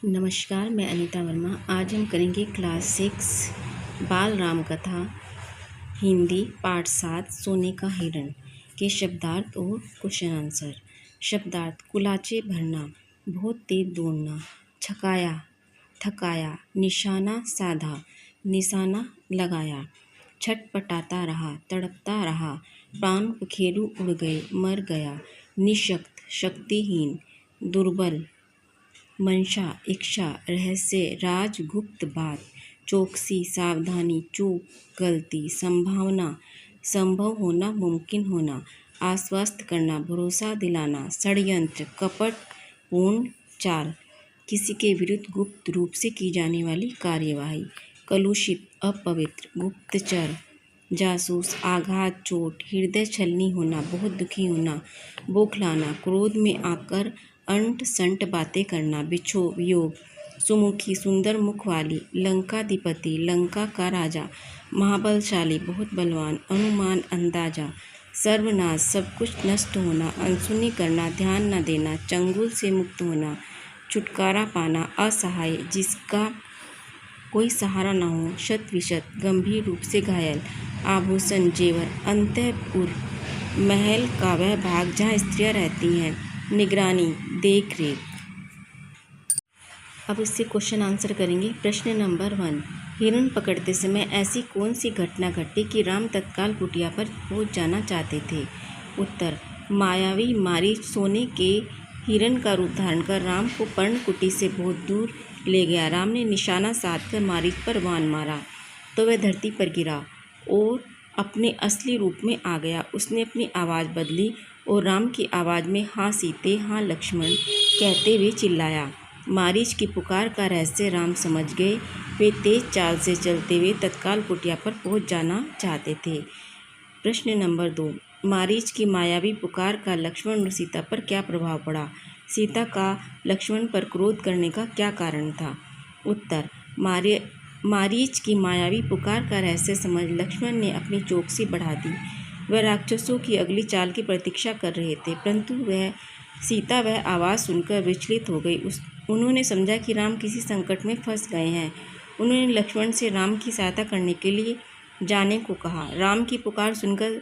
नमस्कार, मैं अनीता वर्मा। आज हम करेंगे क्लास 6 बाल राम कथा हिंदी पाठ 7 सोने का हिरण के शब्दार्थ और क्वेश्चन आंसर। शब्दार्थ: कुलाचे भरना, बहुत तेज दौड़ना, छकाया, थकाया, निशाना साधा, निशाना लगाया, छटपटाता रहा, तड़पता रहा, प्राण पखेरु उड़ गए, मर गया, निशक्त, शक्तिहीन, दुर्बल, मंशा, इच्छा, रहस्य, राज, गुप्त बात, चौकसी, सावधानी, चूक, गलती, संभावना, संभव होना, मुमकिन होना, आश्वस्त करना, भरोसा दिलाना, षड्यंत्र, कपट, पूर्ण चाल, किसी के विरुद्ध गुप्त रूप से की जाने वाली कार्यवाही, कलुषित, अपवित्र, गुप्तचर, जासूस, आघात, चोट, हृदय छलनी होना, बहुत दुखी होना, बौखलाना, क्रोध में आकर अंट संट बातें करना, बिछोह, वियोग, सुमुखी, सुंदर मुख वाली, लंकाधिपति, लंका का राजा, महाबलशाली, बहुत बलवान, अनुमान, अंदाजा, सर्वनाश, सब कुछ नष्ट होना, अनसुनी करना, ध्यान न देना, चंगुल से मुक्त होना, छुटकारा पाना, असहाय, जिसका कोई सहारा न हो, शत विशत, गंभीर रूप से घायल, आभूषण, जेवर, अंतःपुर, महल का वह भाग जहाँ स्त्रियां रहती हैं, निगरानी, देख रेख। अब इससे क्वेश्चन आंसर करेंगे। प्रश्न नंबर 1, हिरण पकड़ते समय ऐसी कौन सी घटना घटी कि राम तत्काल कुटिया पर पहुंच जाना चाहते थे? उत्तर: मायावी मारीच सोने के हिरण का रूप धारण कर राम को पर्णकुटी से बहुत दूर ले गया। राम ने निशाना साधकर मारीच पर बाण मारा तो वह धरती पर गिरा और अपने असली रूप में आ गया। उसने अपनी आवाज़ बदली और राम की आवाज़ में हाँ सीते, हाँ लक्ष्मण कहते हुए चिल्लाया। मारीच की पुकार का रहस्य राम समझ गए। वे तेज चाल से चलते हुए तत्काल कुटिया पर पहुंच जाना चाहते थे। प्रश्न नंबर 2, मारीच की मायावी पुकार का लक्ष्मण और सीता पर क्या प्रभाव पड़ा? सीता का लक्ष्मण पर क्रोध करने का क्या कारण था? उत्तर: मारीच की मायावी पुकार का रहस्य समझ लक्ष्मण ने अपनी चौकसी बढ़ा दी। वह राक्षसों की अगली चाल की प्रतीक्षा कर रहे थे, परंतु सीता वह आवाज़ सुनकर विचलित हो गई। उन्होंने समझा कि राम किसी संकट में फंस गए हैं। उन्होंने लक्ष्मण से राम की सहायता करने के लिए जाने को कहा। राम की पुकार सुनकर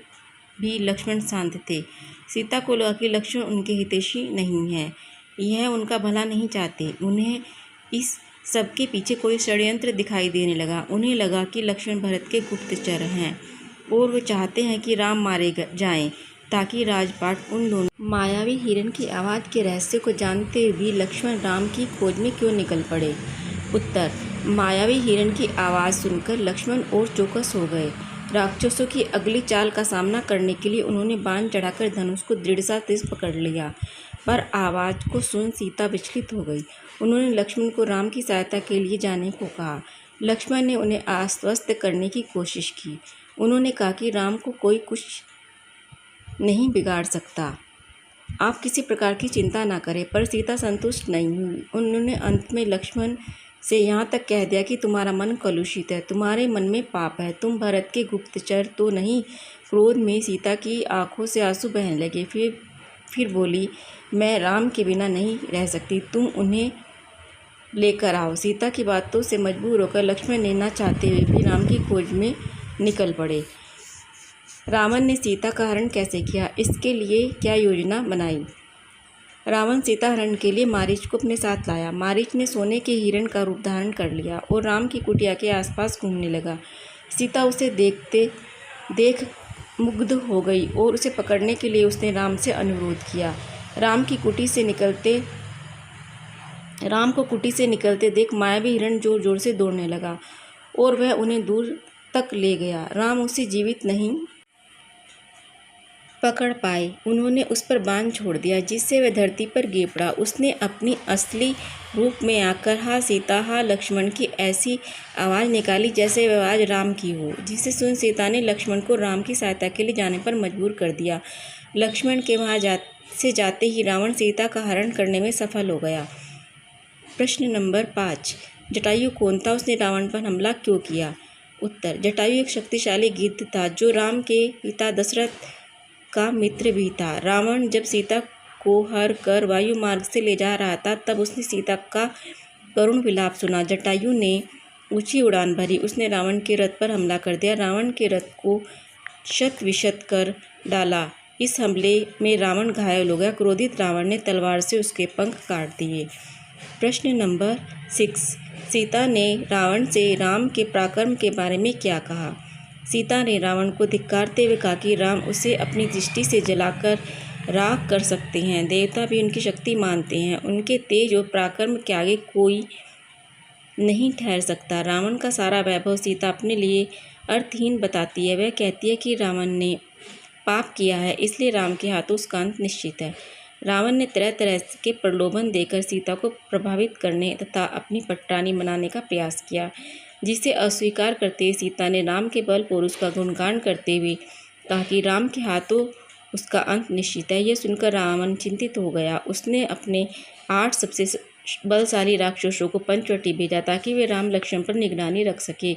भी लक्ष्मण शांत थे। सीता को लगा कि लक्ष्मण उनके हितैषी नहीं है, यह उनका भला नहीं चाहते। उन्हें इस सबके पीछे कोई षड्यंत्र दिखाई देने लगा। उन्हें लगा कि लक्ष्मण भरत के गुप्तचर हैं और वे चाहते हैं कि राम मारे जाएं ताकि राजपाट उन दोनों। मायावी हिरण की आवाज़ के रहस्य को जानते हुए भी लक्ष्मण राम की खोज में क्यों निकल पड़े? उत्तर: मायावी हिरण की आवाज़ सुनकर लक्ष्मण और चौकस हो गए। राक्षसों की अगली चाल का सामना करने के लिए उन्होंने बाण चढ़ाकर धनुष को दृढ़ता से पकड़ लिया, पर आवाज़ को सुन सीता विचलित हो गई। उन्होंने लक्ष्मण को राम की सहायता के लिए जाने को कहा। लक्ष्मण ने उन्हें आश्वस्त करने की कोशिश की। उन्होंने कहा कि राम को कोई कुछ नहीं बिगाड़ सकता, आप किसी प्रकार की चिंता ना करें। पर सीता संतुष्ट नहीं हुई। उन्होंने अंत में लक्ष्मण से यहाँ तक कह दिया कि तुम्हारा मन कलुषित है, तुम्हारे मन में पाप है, तुम भरत के गुप्तचर तो नहीं। क्रोध में सीता की आंखों से आंसू बहने लगे। फिर बोली, मैं राम के बिना नहीं रह सकती, तुम उन्हें लेकर आओ। सीता की बातों से मजबूर होकर लक्ष्मण ने न चाहते हुए भी राम की खोज में निकल पड़े। रावण ने सीता का हरण कैसे किया, इसके लिए क्या योजना बनाई? रावण सीता हरण के लिए मारीच को अपने साथ लाया। मारीच ने सोने के हिरण का रूप धारण कर लिया और राम की कुटिया के आसपास घूमने लगा। सीता उसे देख मुग्ध हो गई और उसे पकड़ने के लिए उसने राम से अनुरोध किया। राम को कुटी से निकलते देख मायावी हिरण जोर जोर से दौड़ने लगा और वह उन्हें दूर तक ले गया। राम उसे जीवित नहीं पकड़ पाए। उन्होंने उस पर बाण छोड़ दिया, जिससे वह धरती पर गिर पड़ा। उसने अपनी असली रूप में आकर हा सीता, हा लक्ष्मण की ऐसी आवाज़ निकाली जैसे वह आवाज़ राम की हो, जिसे सुन सीता ने लक्ष्मण को राम की सहायता के लिए जाने पर मजबूर कर दिया। लक्ष्मण के वहाँ से जाते ही रावण सीता का हरण करने में सफल हो गया। प्रश्न नंबर 5, जटायु कौन था? उसने रावण पर हमला क्यों किया? उत्तर: जटायु एक शक्तिशाली गिद्ध था जो राम के पिता दशरथ का मित्र भी था। रावण जब सीता को हर कर वायु मार्ग से ले जा रहा था, तब उसने सीता का करुण विलाप सुना। जटायु ने ऊंची उड़ान भरी। उसने रावण के रथ पर हमला कर दिया। रावण के रथ को शत विशत कर डाला। इस हमले में रावण घायल हो गया। क्रोधित रावण ने तलवार से उसके पंख काट दिए। प्रश्न नंबर 6, सीता ने रावण से राम के पराक्रम के बारे में क्या कहा? सीता ने रावण को धिक्कारते हुए कहा कि राम उसे अपनी दृष्टि से जलाकर राख कर सकते हैं। देवता भी उनकी शक्ति मानते हैं। उनके तेज और पराक्रम के आगे कोई नहीं ठहर सकता। रावण का सारा वैभव सीता अपने लिए अर्थहीन बताती है। वह कहती है कि रावण ने पाप किया है, इसलिए राम के हाथों उसका अंत निश्चित है। रावण ने तरह तरह के प्रलोभन देकर सीता को प्रभावित करने तथा अपनी पटरानी बनाने का प्रयास किया, जिसे अस्वीकार करते हुए सीता ने राम के बल पुरुष का गुणगान करते हुए कहा कि राम के हाथों उसका अंत निश्चित है। यह सुनकर रावण चिंतित हो गया। उसने अपने 8 सबसे बलशाली राक्षसों को पंचवटी भेजा ताकि वे राम लक्ष्मण पर निगरानी रख सके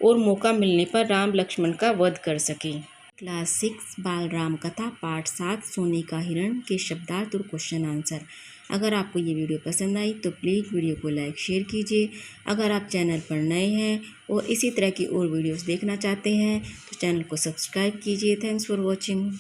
और मौका मिलने पर राम लक्ष्मण का वध कर सके। क्लास 6 बाल राम कथा पाठ 7 सोने का हिरण के शब्दार्थ और क्वेश्चन आंसर। अगर आपको ये वीडियो पसंद आई तो प्लीज़ वीडियो को लाइक शेयर कीजिए। अगर आप चैनल पर नए हैं और इसी तरह की और वीडियोस देखना चाहते हैं तो चैनल को सब्सक्राइब कीजिए। Thanks for watching.